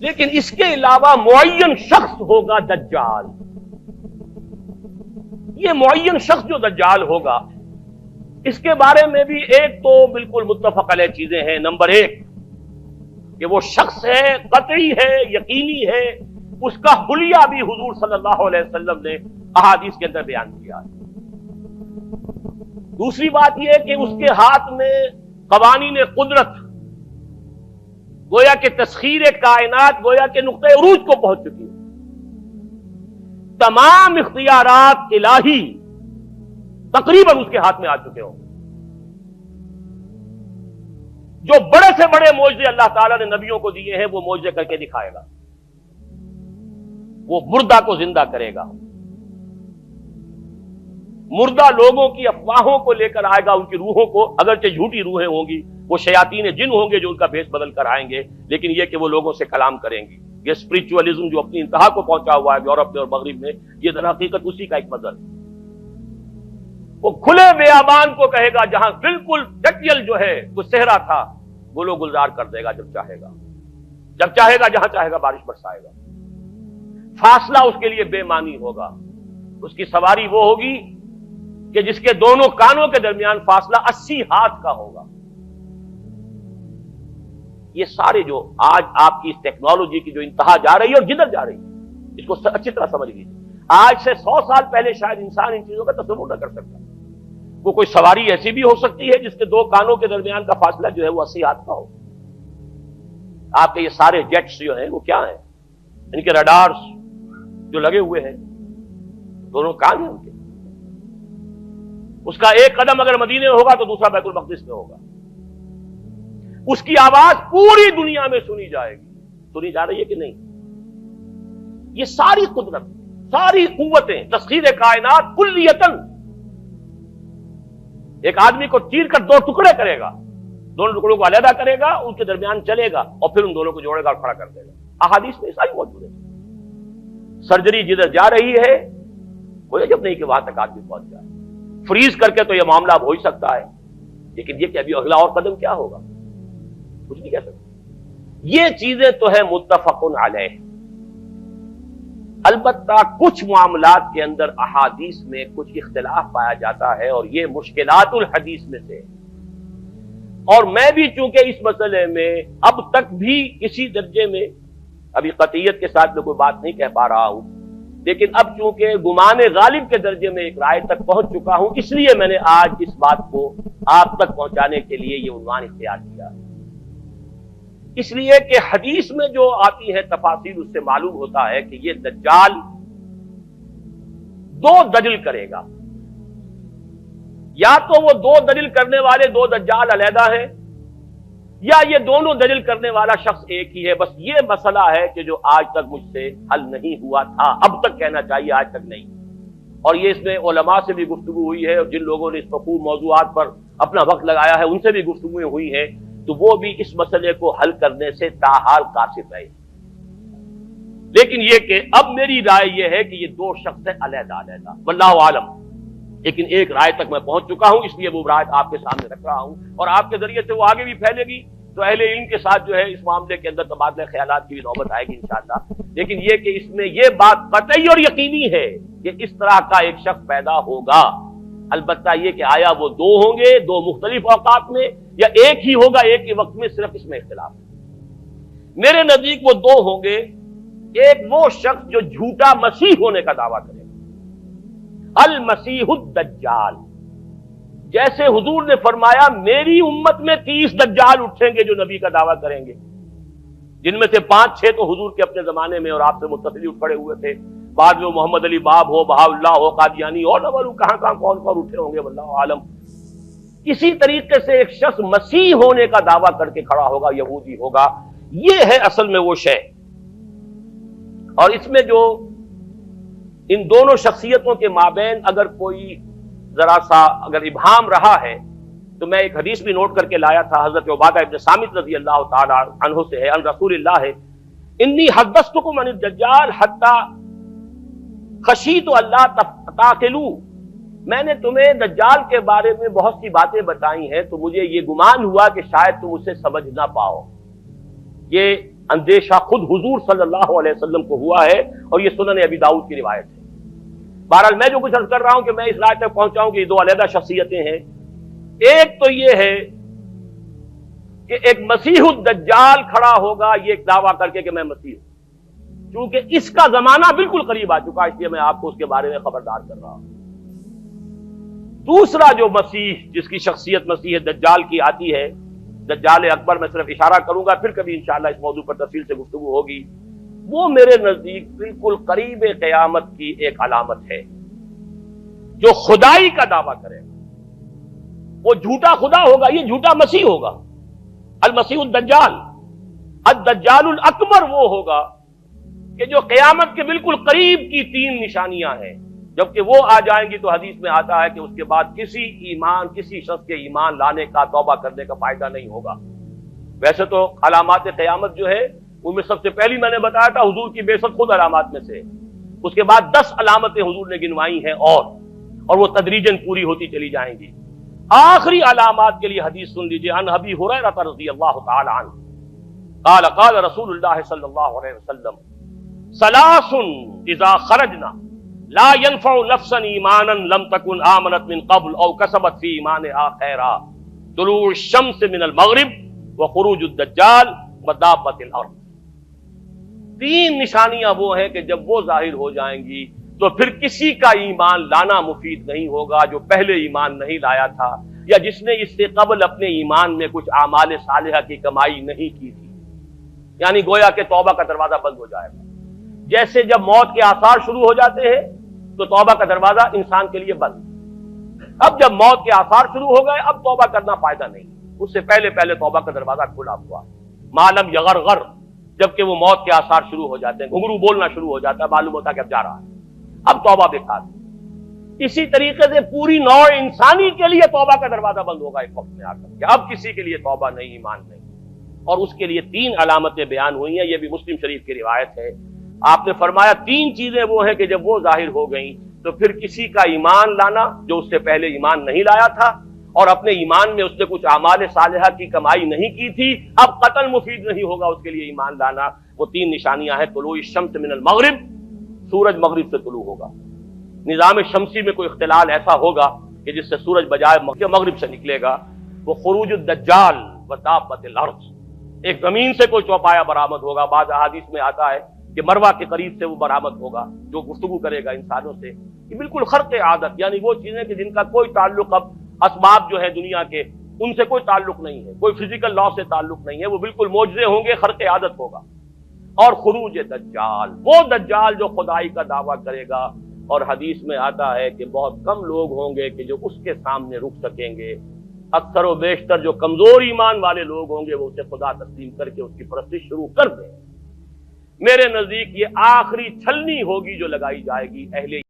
لیکن اس کے علاوہ معین شخص ہوگا دجال. یہ معین شخص جو دجال ہوگا اس کے بارے میں بھی ایک تو بالکل متفق علیہ چیزیں ہیں. نمبر ایک کہ وہ شخص ہے، قطعی ہے، یقینی ہے، اس کا حلیہ بھی حضور صلی اللہ علیہ وسلم نے احادیث کے اندر بیان کیا ہے. دوسری بات یہ کہ اس کے ہاتھ میں قوانین قدرت، گویا کہ تسخیر کائنات گویا کہ نقطہ عروج کو پہنچ چکی ہے. تمام اختیارات الہی تقریباً اس کے ہاتھ میں آ چکے ہوں. جو بڑے سے بڑے معجزے اللہ تعالیٰ نے نبیوں کو دیے ہیں وہ معجزے کر کے دکھائے گا. وہ مردہ کو زندہ کرے گا، مردہ لوگوں کی افواہوں کو لے کر آئے گا، ان کی روحوں کو، اگرچہ جھوٹی روحیں ہوں گی، وہ شیاطین جن ہوں گے جو ان کا بھیس بدل کر آئیں گے، لیکن یہ کہ وہ لوگوں سے کلام کریں گی. یہ اسپرچولیزم جو اپنی انتہا کو پہنچا ہوا ہے یورپ میں اور مغرب میں، یہ در حقیقت اسی کا ایک مظہر ہے. وہ کھلے بیابان کو کہے گا جہاں بالکل ڈٹیل جو ہے وہ صحرا تھا، گلو گلزار کر دے گا جب چاہے گا، جب چاہے گا، جہاں چاہے گا بارش برسائے گا. فاصلہ اس کے لیے بے معنی ہوگا. اس کی سواری وہ ہوگی کہ جس کے دونوں کانوں کے درمیان فاصلہ 80 ہاتھ کا ہوگا. یہ سارے جو آج آپ کی اس ٹیکنالوجی کی جو انتہا جا رہی ہے اور جدھر جا رہی ہے، اس کو اچھی طرح سمجھ لیجیے. آج سے 100 سال پہلے شاید انسان ان چیزوں کا تصور نہ کر سکتا. وہ کوئی سواری ایسی بھی ہو سکتی ہے جس کے دو کانوں کے درمیان کا فاصلہ جو ہے وہ 80 ہاتھ کا ہو. آپ کے یہ سارے جیٹس جو ہیں وہ کیا ہیں؟ ان کے رڈارز جو لگے ہوئے ہیں، دونوں کان ہیں ان کے. اس کا ایک قدم اگر مدینے میں ہوگا تو دوسرا بیت المقدس میں ہوگا. اس کی آواز پوری دنیا میں سنی جائے گی. سنی جا رہی ہے کہ نہیں؟ یہ ساری قدرت، ساری قوتیں، تسخیر کائنات کلیتاً ایک آدمی کو چیر کر 2 ٹکڑے کرے گا، دونوں ٹکڑوں کو علیحدہ کرے گا، ان کے درمیان چلے گا اور پھر ان دونوں کو جوڑے گا اور کھڑا کر دے گا. احادیث میں ساری موجود ہے. سرجری جدھر جا رہی ہے کوئی عجب نہیں کہ وہاں تک آدمی پہنچ جائے. فریز کر کے تو یہ معاملہ اب ہو ہی سکتا ہے، لیکن یہ کہ ابھی اگلا اور قدم کیا ہوگا کچھ نہیں کہہ سکتے. یہ چیزیں تو ہے متفق علیہ. البتہ کچھ معاملات کے اندر احادیث میں کچھ اختلاف پایا جاتا ہے اور یہ مشکلات الحدیث میں سے. اور میں بھی چونکہ اس مسئلے میں اب تک بھی کسی درجے میں ابھی قطعیت کے ساتھ میں کوئی بات نہیں کہہ پا رہا ہوں، لیکن اب چونکہ گمان غالب کے درجے میں ایک رائے تک پہنچ چکا ہوں، اس لیے میں نے آج اس بات کو آپ تک پہنچانے کے لیے یہ عنوان اختیار کیا. اس لیے کہ حدیث میں جو آتی ہے تفاصیل، اس سے معلوم ہوتا ہے کہ یہ دجال 2 دلیل کرے گا. یا تو وہ 2 دلیل کرنے والے 2 دجال علیحدہ ہیں، یا یہ دونوں دلیل کرنے والا شخص ایک ہی ہے. بس یہ مسئلہ ہے کہ جو آج تک مجھ سے حل نہیں ہوا تھا، اب تک کہنا چاہیے آج تک نہیں. اور یہ اس میں علماء سے بھی گفتگو ہوئی ہے، اور جن لوگوں نے اس مفہوم موضوعات پر اپنا وقت لگایا ہے ان سے بھی گفتگویں ہوئی ہیں، تو وہ بھی اس مسئلے کو حل کرنے سے تاحال قاصر رہے. لیکن یہ کہ اب میری رائے یہ ہے کہ یہ 2 شخص ہیں علیحدہ علیحدہ، واللہ عالم. لیکن ایک رائے تک میں پہنچ چکا ہوں، اس لیے وہ رائے آپ کے سامنے رکھ رہا ہوں، اور آپ کے ذریعے سے وہ آگے بھی پھیلے گی تو اہل علم کے ساتھ جو ہے اس معاملے کے اندر تبادلہ خیالات کی بھی نوبت آئے گی انشاءاللہ. لیکن یہ کہ اس میں یہ بات قطعی اور یقینی ہے کہ اس طرح کا ایک شخص پیدا ہوگا. البتہ یہ کہ آیا وہ 2 ہوں گے 2 مختلف اوقات میں، یا ایک ہی ہوگا ایک ہی وقت میں، صرف اس میں اختلاف ہے. میرے نزدیک وہ 2 ہوں گے. ایک وہ شخص جو جھوٹا مسیح ہونے کا دعویٰ کرے گا، المسیح الدجال. جیسے حضور نے فرمایا میری امت میں 30 دجال اٹھیں گے جو نبی کا دعویٰ کریں گے، جن میں سے 5-6 تو حضور کے اپنے زمانے میں اور آپ سے متصل اٹھ کھڑے ہوئے تھے. بعد میں محمد علی باب ہو، بہاء اللہ ہو، قادیانی اور نہ معلوم کہاں کہاں کون کون اٹھے ہوں گے، واللہ عالم. کسی طریقے سے ایک شخص مسیح ہونے کا دعویٰ کر کے کھڑا ہوگا، یہودی ہوگا. یہ ہے اصل میں وہ شے. اور اس میں جو ان دونوں شخصیتوں کے مابین اگر کوئی ذرا سا اگر ابہام رہا ہے تو میں ایک حدیث بھی نوٹ کر کے لایا تھا، حضرت عبادہ ابن صامت رضی اللہ تعالی عنہ سے ہے، ان رسول اللہ ہے، انی حدثتکم عن الدجال حتی خشیت اللہ تعقلوا. میں نے تمہیں دجال کے بارے میں بہت سی باتیں بتائی ہیں تو مجھے یہ گمان ہوا کہ شاید تم اسے سمجھ نہ پاؤ. یہ اندیشہ خود حضور صلی اللہ علیہ وسلم کو ہوا ہے، اور یہ سنن ابی داؤد کی روایت ہے۔ بہرحال میں جو کچھ عرض کر رہا ہوں کہ میں اس رائے تک پہنچاؤں کہ یہ دو علیحدہ شخصیتیں ہیں۔ ایک تو یہ ہے کہ ایک مسیح الدجال کھڑا ہوگا یہ ایک دعویٰ کر کے کہ میں مسیح ہوں، چونکہ اس کا زمانہ بالکل قریب آ چکا، اس لیے میں آپ کو اس کے بارے میں خبردار کر رہا ہوں۔ دوسرا جو مسیح جس کی شخصیت مسیح دجال کی آتی ہے، دجال اکبر، میں صرف اشارہ کروں گا، پھر کبھی انشاءاللہ اس موضوع پر تفصیل سے گفتگو ہوگی، وہ میرے نزدیک بالکل قریب قیامت کی ایک علامت ہے۔ جو خدائی کا دعویٰ کرے وہ جھوٹا خدا ہوگا، یہ جھوٹا مسیح ہوگا، المسیح الدجال۔ الدجال الاکبر وہ ہوگا کہ جو قیامت کے بالکل قریب کی تین نشانیاں ہیں، جبکہ وہ آ جائیں گی تو حدیث میں آتا ہے کہ اس کے بعد کسی شخص کے ایمان لانے کا، توبہ کرنے کا فائدہ نہیں ہوگا۔ ویسے تو علامات قیامت جو ہے ان میں سب سے پہلی میں نے بتایا تھا حضور کی بعثت خود علامات میں سے، اس کے بعد 10 علامتیں حضور نے گنوائی ہیں، اور وہ تدریجاً پوری ہوتی چلی جائیں گی۔ آخری علامات کے لیے حدیث سن لیجیے، عن ابی ہریرہ رضی اللہ تعالی عنہ قال قال رسول اللہ صلی اللہ علیہ وسلم ثلاث اذا خرجنا لا ينفع نفسا ایمانا لم تكن آمنت من قبل او کسبت فی ایمانها خیرا، طلوع الشمس من المغرب وخروج الدجال ودابۃ الارض۔ تین نشانیاں وہ ہیں کہ جب وہ ظاہر ہو جائیں گی تو پھر کسی کا ایمان لانا مفید نہیں ہوگا جو پہلے ایمان نہیں لایا تھا، یا جس نے اس سے قبل اپنے ایمان میں کچھ اعمال صالحہ کی کمائی نہیں کی تھی۔ یعنی گویا کہ توبہ کا دروازہ بند ہو جائے گا۔ جیسے جب موت کے آثار شروع ہو جاتے ہیں تو توبہ کا دروازہ انسان کے لیے بند۔ اب جب موت کے آثار شروع ہو گئے اب توبہ کرنا فائدہ نہیں، اس سے پہلے توبہ کا دروازہ کھلا ہوا، معلوم یغرغر، جبکہ وہ موت کے آثار شروع ہو جاتے ہیں، گھنگرو بولنا شروع ہو جاتا ہے، معلوم ہوتا ہے کہ اب جا رہا ہے، اب توبہ بیکار ہے۔ اسی طریقے سے پوری نوع انسانی کے لیے توبہ کا دروازہ بند ہوگا ایک وقت میں آ کر کہ اب کسی کے لیے توبہ نہیں، ایمان نہیں، اور اس کے لیے 3 علامتیں بیان ہوئی ہیں، یہ بھی مسلم شریف کی روایت ہے۔ آپ نے فرمایا 3 چیزیں وہ ہیں کہ جب وہ ظاہر ہو گئیں تو پھر کسی کا ایمان لانا جو اس سے پہلے ایمان نہیں لایا تھا، اور اپنے ایمان میں اس نے کچھ اعمال صالحہ کی کمائی نہیں کی تھی، اب قتل مفید نہیں ہوگا اس کے لیے ایمان لانا۔ وہ 3 نشانیاں ہیں، طلوع الشمس من المغرب، سورج مغرب سے طلوع ہوگا، نظام شمسی میں کوئی اختلال ایسا ہوگا کہ جس سے سورج بجائے مغرب سے نکلے گا، وہ خروج الدجال ودابۃ الارض، ایک زمین سے کوئی چوپایا برآمد ہوگا، بعض احادیث میں آتا ہے کہ مروہ کے قریب سے وہ برآمد ہوگا جو گفتگو کرے گا انسانوں سے، کہ بالکل خرق عادت، یعنی وہ چیزیں کہ جن کا کوئی تعلق اب اسباب جو ہے دنیا کے ان سے کوئی تعلق نہیں ہے، کوئی فزیکل لا سے تعلق نہیں ہے، وہ بالکل معجزے ہوں گے، خرق عادت ہوگا۔ اور خروج دجال، وہ دجال جو خدائی کا دعویٰ کرے گا، اور حدیث میں آتا ہے کہ بہت کم لوگ ہوں گے کہ جو اس کے سامنے رک سکیں گے، اکثر و بیشتر جو کمزور ایمان والے لوگ ہوں گے وہ اسے خدا تسلیم کر کے اس کی پرستش شروع کر دیں۔ میرے نزدیک یہ آخری چھلنی ہوگی جو لگائی جائے گی اہل